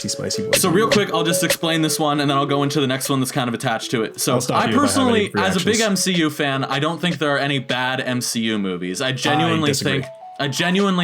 spicy boys. So real quick, I'll just explain this one, and then I'll go into the next one that's kind of attached to it. So I personally, as a big MCU fan, I don't think there are any bad MCU movies. I genuinely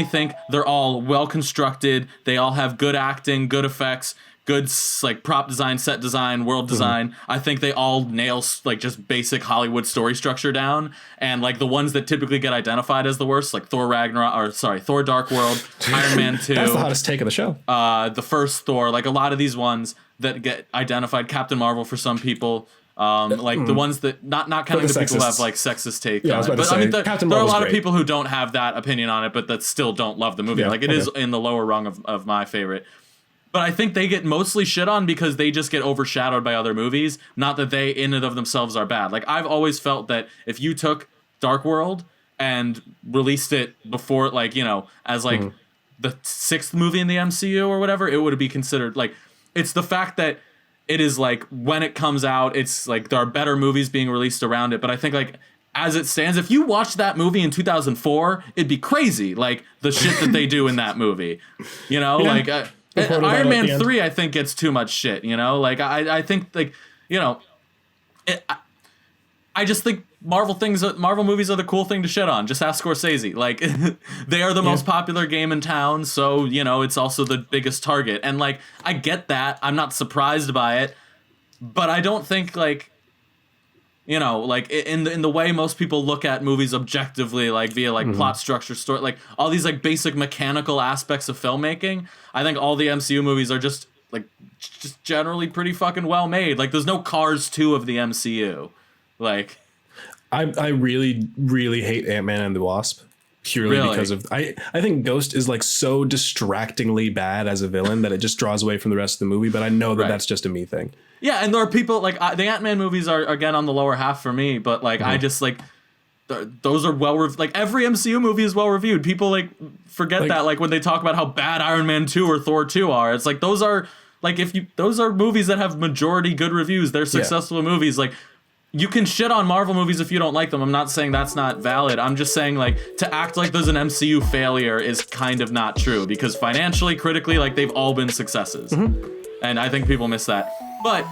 think they're all well constructed. They all have good acting, good effects, good like prop design, set design, world design. I think they all nail like just basic Hollywood story structure down. And like the ones that typically get identified as the worst, like Thor Dark World, Iron Man 2. That's the hottest take of the show. The first Thor, like a lot of these ones that get identified, Captain Marvel for some people. The ones that not counting the people who have like sexist take on it. But I mean, there are a lot of people who don't have that opinion on it, but that still don't love the movie. Like it is in the lower rung of my favorite. But I think they get mostly shit on because they just get overshadowed by other movies. Not that they in and of themselves are bad. Like I've always felt that if you took Dark World and released it before, like, you know, as like the 6th movie in the MCU or whatever, it would be considered like, it's the fact that it is like when it comes out, it's like there are better movies being released around it. But I think like as it stands, if you watched that movie in 2004, it'd be crazy. Like the shit that they do in that movie, you know, like Iron Man 3, I think gets too much shit, you know, like I think like, you know, I just think Marvel movies are the cool thing to shit on. Just ask Scorsese. Like they are the most popular game in town. So, you know, it's also the biggest target. And like, I get that. I'm not surprised by it, but I don't think like, you know, like in the way most people look at movies objectively, like via like plot structure, story, like all these like basic mechanical aspects of filmmaking. I think all the MCU movies are just generally pretty fucking well made. Like there's no Cars 2 of the MCU. Like I really, really hate Ant-Man and the Wasp. Purely because of I think Ghost is like so distractingly bad as a villain that it just draws away from the rest of the movie. But I know that that's just a me thing. Yeah, and there are people like the Ant-Man movies are again on the lower half for me. But like I just like those are like every MCU movie is well reviewed. People like forget that like when they talk about how bad Iron Man 2 or Thor 2 are. It's like those are like those are movies that have majority good reviews. They're successful movies. Like. You can shit on Marvel movies if you don't like them. I'm not saying that's not valid. I'm just saying like to act like there's an MCU failure is kind of not true because financially, critically, like they've all been successes. And I think people miss that. But